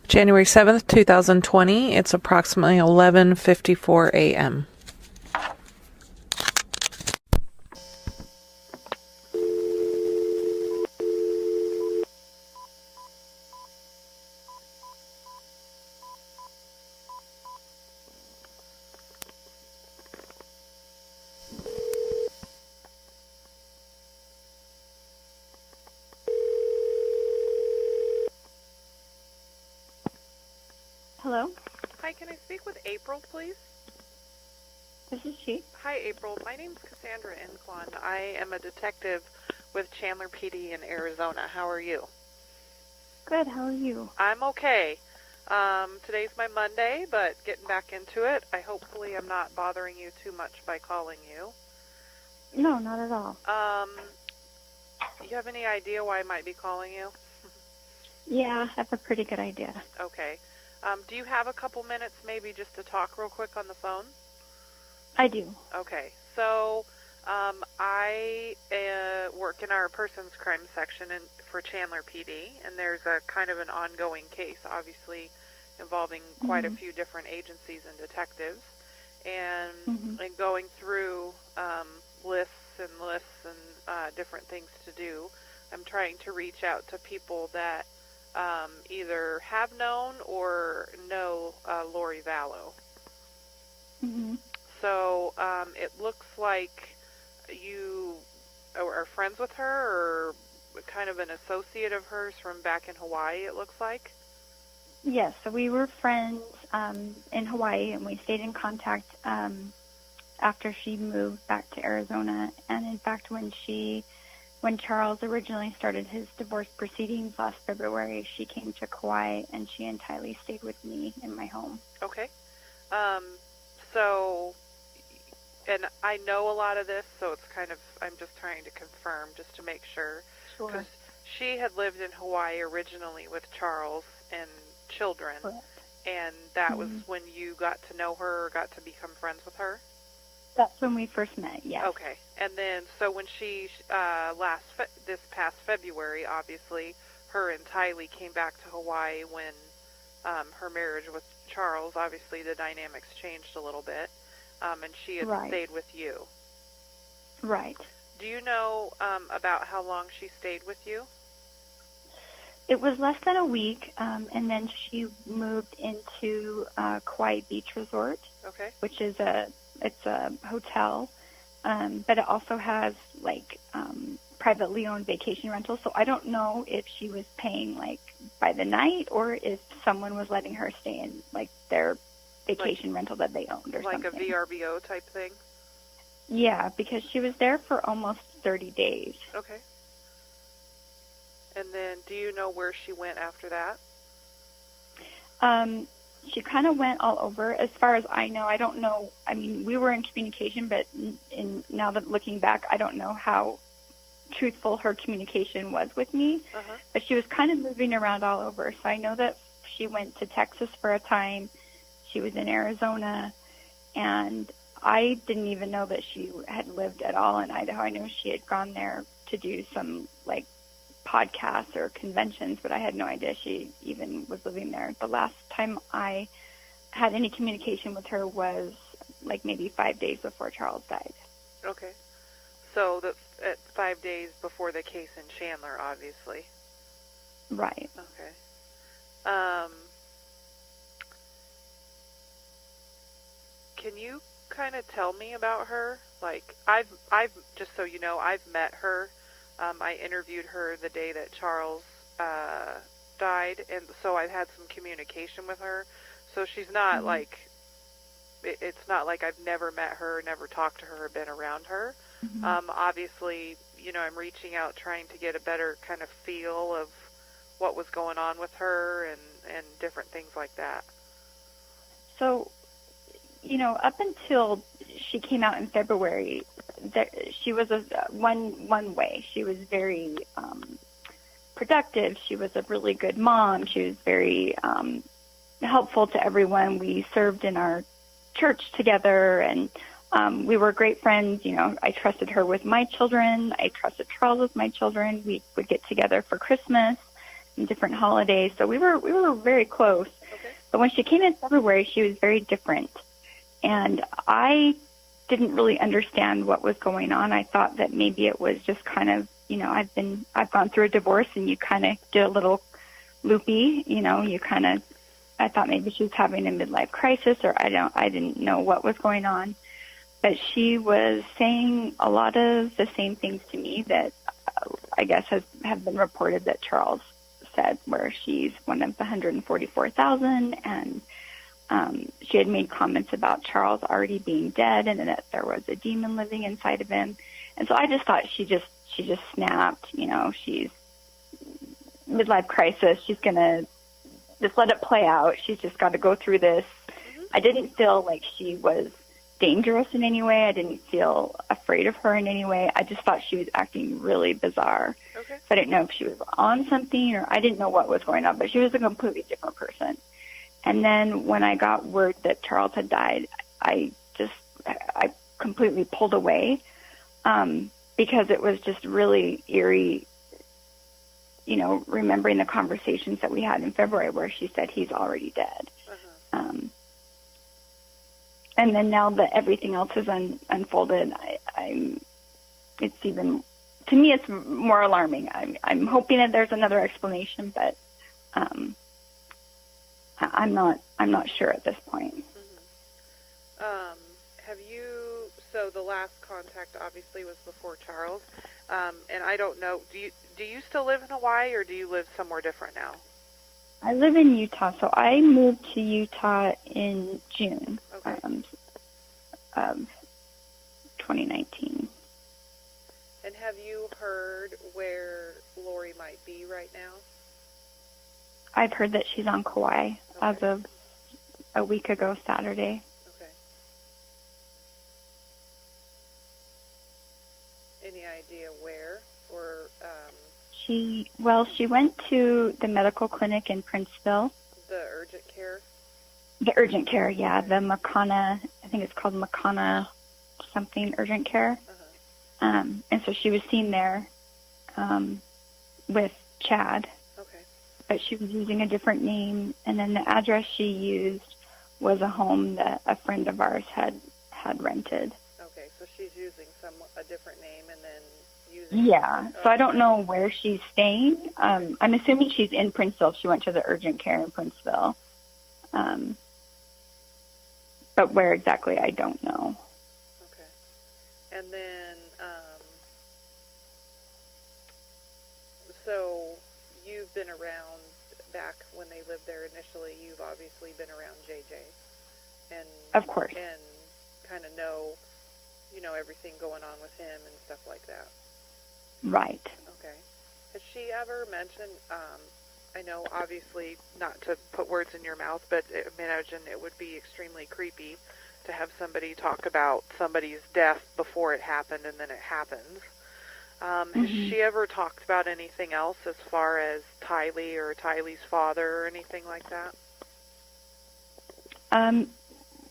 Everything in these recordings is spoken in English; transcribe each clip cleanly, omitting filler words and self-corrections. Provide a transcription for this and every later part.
January 7th, 2020. It's approximately 11:54 a.m. Hello? Hi, can I speak with April, please? This is she. Hi, April. My name's Cassandra Inclon. I am a detective with Chandler PD in Arizona. How are you? Good, how are you? I'm okay. Today's my Monday, but getting back into it. Hopefully I'm not bothering you too much by calling you. No, not at all. You have any idea why I might be calling you? Yeah, I have a pretty good idea. Okay. Do you have a couple minutes maybe just to talk real quick on the phone? I do. Okay. So I work in our persons crime section for Chandler PD, and there's a kind of an ongoing case, obviously, involving quite a few different agencies and detectives. And going through lists and different things to do, I'm trying to reach out to people that either have known or know Lori Vallow. So it looks like you are friends with her, or kind of an associate of hers from back in Hawaii, it looks like. Yes, so we were friends in Hawaii, and we stayed in contact after she moved back to Arizona. And in fact, when Charles originally started his divorce proceedings last February, she came to Kauai, and she and Tylee stayed with me in my home. Okay. And I know a lot of this, so it's kind of, I'm just trying to confirm just to make sure. Sure. Because she had lived in Hawaii originally with Charles and children. Correct. And that was when you got to know her or got to become friends with her? That's when we first met, yes. Okay. And then, so when she, this past February, obviously, her and Tylee came back to Hawaii when her marriage with Charles, obviously the dynamics changed a little bit, and she had stayed with you. Right. Do you know about how long she stayed with you? It was less than a week, and then she moved into Kauai Beach Resort, which is it's a hotel, but it also has privately owned vacation rentals. So I don't know if she was paying by the night or if someone was letting her stay in their vacation rental that they owned or something. Like a VRBO type thing? Yeah, because she was there for almost 30 days. Okay. And then do you know where she went after that? She kind of went all over. As far as I know, I don't know. I mean, we were in communication, but now that looking back, I don't know how truthful her communication was with me. But she was kind of moving around all over. So I know that she went to Texas for a time. She was in Arizona. And I didn't even know that she had lived at all in Idaho. I know she had gone there to do some, podcasts or conventions, but I had no idea she even was living there. The last time I had any communication with her was maybe 5 days before Charles died. Okay. So at 5 days before the case in Chandler, obviously. Right. Okay. Can you kind of tell me about her? I've just so you know, I've met her. I interviewed her the day that Charles died, and so I've had some communication with her. So she's not it's not like I've never met her, never talked to her, or been around her. Obviously, I'm reaching out trying to get a better kind of feel of what was going on with her and different things like that. So, up until she came out in February, she was one way. She was very productive. She was a really good mom. She was very helpful to everyone. We served in our church together, and we were great friends. I trusted her with my children. I trusted Charles with my children. We would get together for Christmas. different holidays. So we were very close. Okay. But when she came in February, she was very different. And I didn't really understand what was going on. I thought that maybe it was just kind of, you know, I've gone through a divorce, and you kind of get a little loopy, you know, I thought maybe she was having a midlife crisis, or I didn't know what was going on. But she was saying a lot of the same things to me that I guess have been reported that Charles said, where she's one of the 144,000, and she had made comments about Charles already being dead, and that there was a demon living inside of him. And so I just thought she just snapped. You know, she's midlife crisis. She's gonna just let it play out. She's just got to go through this. Mm-hmm. I didn't feel like she was dangerous in any way. I didn't feel afraid of her in any way. I just thought she was acting really bizarre. Okay. So I didn't know if she was on something, or I didn't know what was going on, but she was a completely different person. And then when I got word that Charles had died, I completely pulled away, because it was just really eerie, you know, remembering the conversations that we had in February where she said he's already dead. Uh-huh. And then now that everything else is unfolded, it's even, to me, it's more alarming. I'm hoping that there's another explanation, but I'm not sure at this point. Mm-hmm. So the last contact obviously was before Charles, and I don't know, do you still live in Hawaii, or do you live somewhere different now? I live in Utah, so I moved to Utah in June of 2019. And have you heard where Lori might be right now? I've heard that she's on Kauai as of a week ago Saturday. Okay. Any idea where? Or she went to the medical clinic in Princeville. The urgent care? The urgent care, yeah. The Makana, I think it's called Makana something urgent care. Uh-huh. And so she was seen there with Chad. Okay. But she was using a different name, and then the address she used was a home that a friend of ours had rented. Okay, so she's using a different name and then using... Yeah, so I don't know where she's staying. I'm assuming she's in Princeville. She went to the urgent care in Princeville. But where exactly, I don't know. Okay. And then, so you've been around back when they lived there initially. You've obviously been around JJ. And of course. And kind of know, you know, everything going on with him and stuff like that. Right. Okay. Has she ever mentioned, I know obviously not to put words in your mouth, but I imagine it would be extremely creepy to have somebody talk about somebody's death before it happened and then it happens. Has she ever talked about anything else as far as Tylee or Tylee's father or anything like that?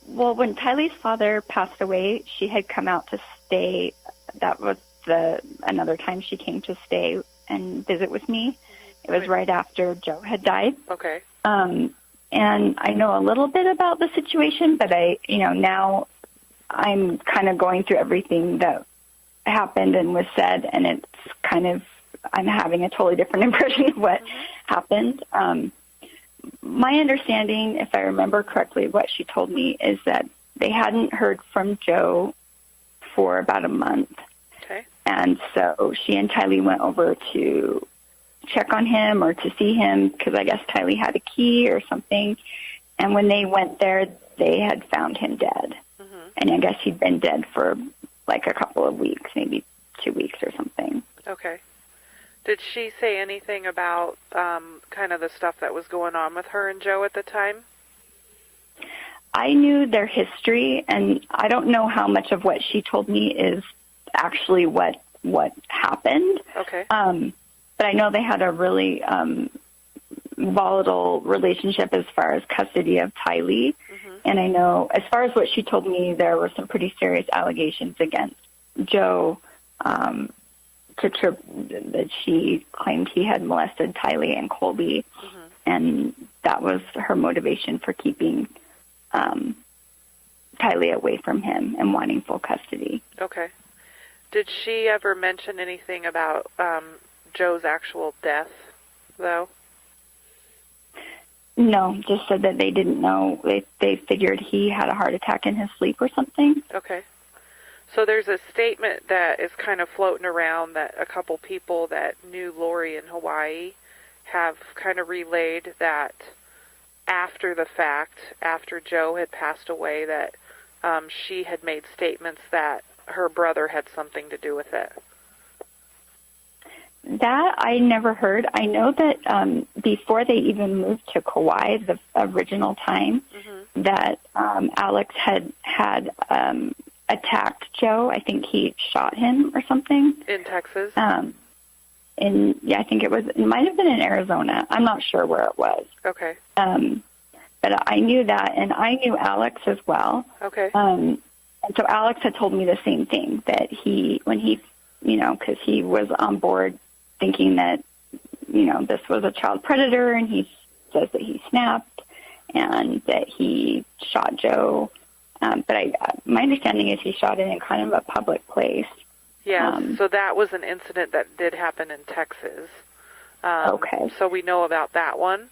Well, when Tylee's father passed away, she had come out to stay. That was another time she came to stay and visit with me. It was right after Joe had died. Okay. And I know a little bit about the situation, but now I'm kind of going through everything that happened and was said, and it's kind of, I'm having a totally different impression of what happened. My understanding, if I remember correctly, what she told me is that they hadn't heard from Joe for about a month. Okay. And so she and Tylee went over to check on him or to see him because I guess Tylee had a key or something. And when they went there, they had found him dead. And I guess he'd been dead for like a couple of weeks, maybe 2 weeks or something. Okay. Did she say anything about kind of the stuff that was going on with her and Joe at the time? I knew their history, and I don't know how much of what she told me is actually what happened. Okay. But I know they had a really volatile relationship as far as custody of Tylee. And I know, as far as what she told me, there were some pretty serious allegations against Joe that she claimed he had molested Tylee and Colby, and that was her motivation for keeping Tylee away from him and wanting full custody. Okay. Did she ever mention anything about Joe's actual death, though? No, just said that they didn't know. They figured he had a heart attack in his sleep or something. Okay. So there's a statement that is kind of floating around that a couple people that knew Lori in Hawaii have kind of relayed that after the fact, after Joe had passed away, that she had made statements that her brother had something to do with it. That I never heard. I know that before they even moved to Kauai, the original time, that Alex had attacked Joe. I think he shot him or something. In Texas? I think it might have been in Arizona. I'm not sure where it was. Okay. But I knew that, and I knew Alex as well. Okay. And so Alex had told me the same thing, that because he was on board thinking that, this was a child predator, and he says that he snapped and that he shot Joe. But my understanding is he shot it in kind of a public place. Yeah, so that was an incident that did happen in Texas. Okay. So we know about that one.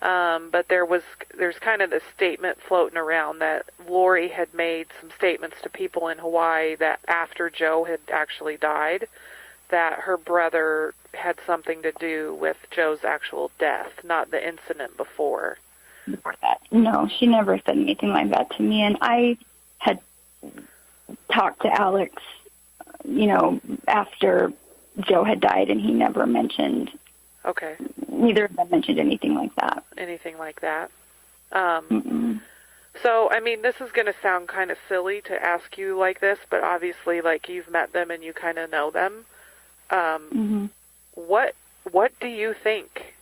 But there's kind of this statement floating around that Lori had made some statements to people in Hawaii that after Joe had actually died, that her brother had something to do with Joe's actual death, not the incident before. Before that. No, she never said anything like that to me. And I had talked to Alex, after Joe had died, and he never mentioned. Okay. Neither of them mentioned anything like that. Anything like that. So, this is going to sound kind of silly to ask you like this, but obviously, you've met them and you kind of know them. What do you think?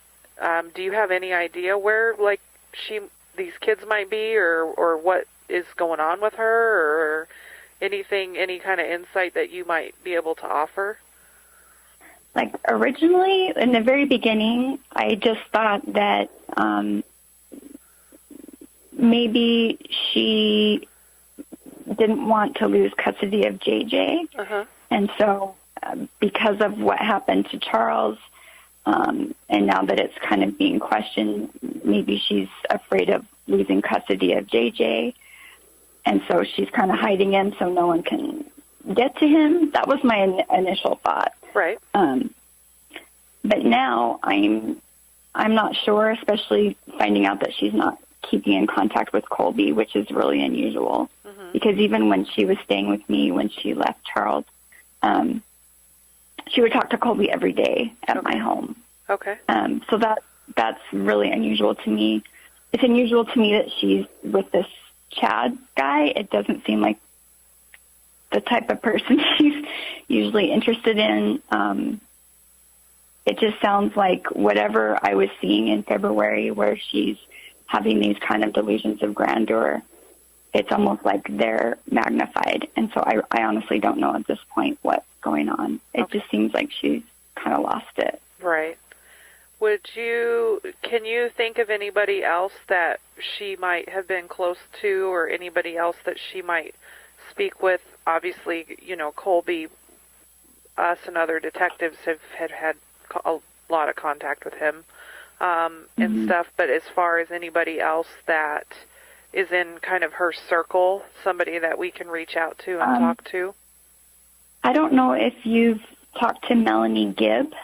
Do you have any idea where, these kids might be, or what is going on with her, or any kind of insight that you might be able to offer? Originally, in the very beginning, I just thought that maybe she didn't want to lose custody of JJ. And so because of what happened to Charles, and now that it's kind of being questioned, maybe she's afraid of losing custody of JJ. And so she's kind of hiding him so no one can get to him. That was my initial thought. Right. But now I'm not sure, especially finding out that she's not keeping in contact with Colby, which is really unusual. Because even when she was staying with me, when she left Charles, she would talk to Colby every day at my home. Okay. So that's really unusual to me. It's unusual to me that she's with this Chad guy. It doesn't seem like the type of person she's usually interested in. It just sounds like whatever I was seeing in February, where she's having these kind of delusions of grandeur, it's almost like they're magnified. And so I honestly don't know at this point what's going on. It just seems like she's kind of lost it. Right. Can you think of anybody else that she might have been close to, or anybody else that she might speak with? Obviously, Colby, us and other detectives had a lot of contact with him and stuff, but as far as anybody else that is in kind of her circle, somebody that we can reach out to and talk to? I don't know if you've talked to Melanie Gibb.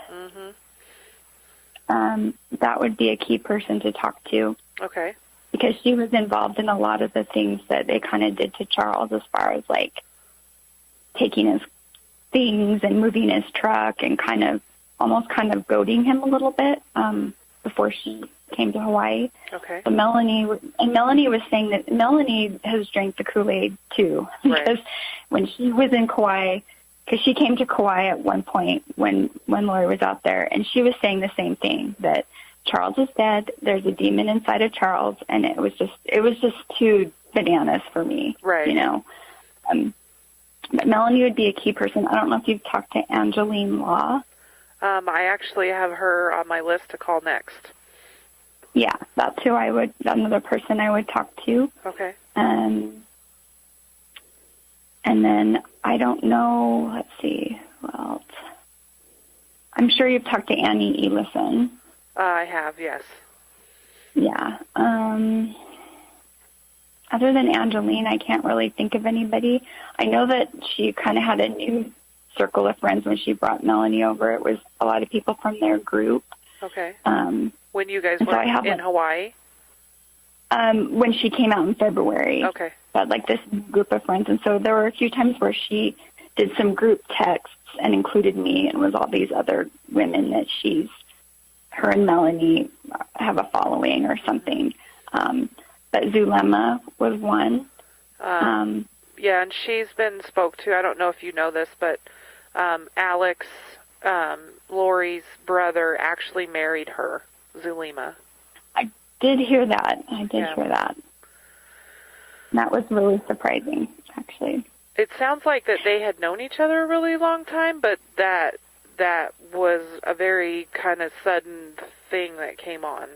That would be a key person to talk to. Okay. Because she was involved in a lot of the things that they kind of did to Charles, as far as taking his things and moving his truck and almost goading him a little bit before she came to Hawaii. Okay. So Melanie was saying that Melanie has drank the Kool-Aid too, because when she was in Kauai, because she came to Kauai at one point when Lori was out there, and she was saying the same thing, that Charles is dead, there's a demon inside of Charles, and it was just too bananas for me. Right. Melanie would be a key person. I don't know if you've talked to Angeline Law. I actually have her on my list to call next. Yeah, that's who another person I would talk to. Okay. And then I don't know, let's see, well, I'm sure you've talked to Annie Elison. I have, yes. Yeah. Other than Angeline, I can't really think of anybody. I know that she kind of had a new circle of friends when she brought Melanie over. It was a lot of people from their group. Okay. When you guys were in Hawaii? When she came out in February. Okay. But like this group of friends. And so there were a few times where she did some group texts and included me, and was all these other women that her and Melanie have a following or something. But Zulema was one. Yeah, and she's been spoke to. I don't know if you know this, but Alex, Lori's brother, actually married her, Zulema. I did hear that. Hear that. That was really surprising, actually. It sounds like that they had known each other a really long time, but that was a very kind of sudden thing that came on.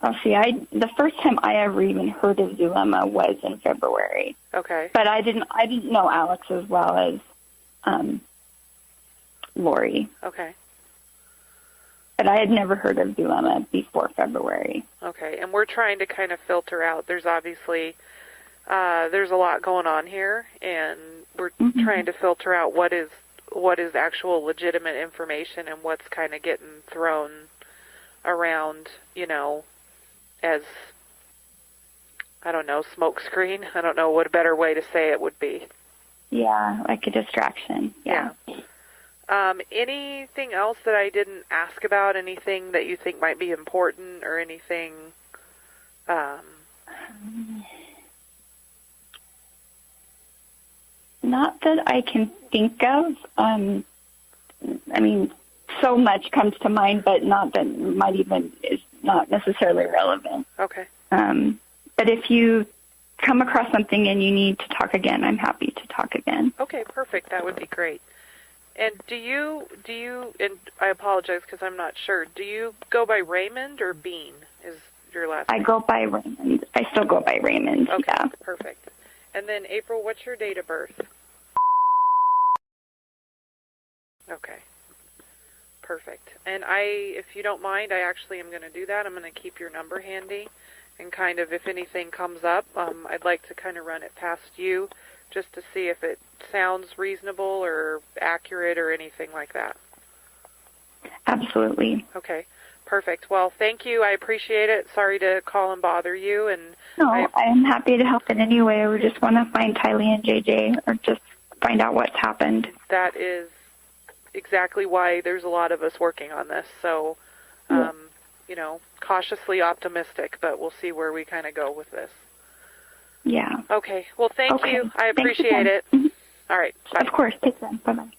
Oh, see, the first time I ever even heard of Zulema was in February. Okay. But I didn't know Alex as well as Lori. Okay. But I had never heard of Zulema before February. Okay, and we're trying to kind of filter out. There's obviously there's a lot going on here, and we're trying to filter out what is actual legitimate information and what's kind of getting thrown around, as, I don't know, smoke screen. I don't know what a better way to say it would be. Yeah, like a distraction. Yeah. Anything else that I didn't ask about? Anything that you think might be important, or anything? Not that I can think of. I mean, so much comes to mind, but not that might even is not necessarily relevant. Okay. But if you come across something and you need to talk again, I'm happy to talk again. Okay, perfect. That would be great. And do you, and I apologize because I'm not sure, do you go by Raymond or Bean is your last name? I go by Raymond. I still go by Raymond, okay, yeah. Perfect. And then, April, what's your date of birth? Okay. Perfect. And if you don't mind, I actually am going to do that. I'm going to keep your number handy, and kind of, if anything comes up, I'd like to kind of run it past you just to see if it sounds reasonable or accurate or anything like that. Absolutely. Okay. Perfect. Well, thank you. I appreciate it. Sorry to call and bother you. No, I'm happy to help in any way. We just want to find Tylee and JJ, or just find out what's happened. That is exactly why there's a lot of us working on this. So, cautiously optimistic, but we'll see where we kind of go with this. Yeah. Okay. Well, thank you. I appreciate it. Mm-hmm. All right. Bye. Of course. Take care. Bye-bye.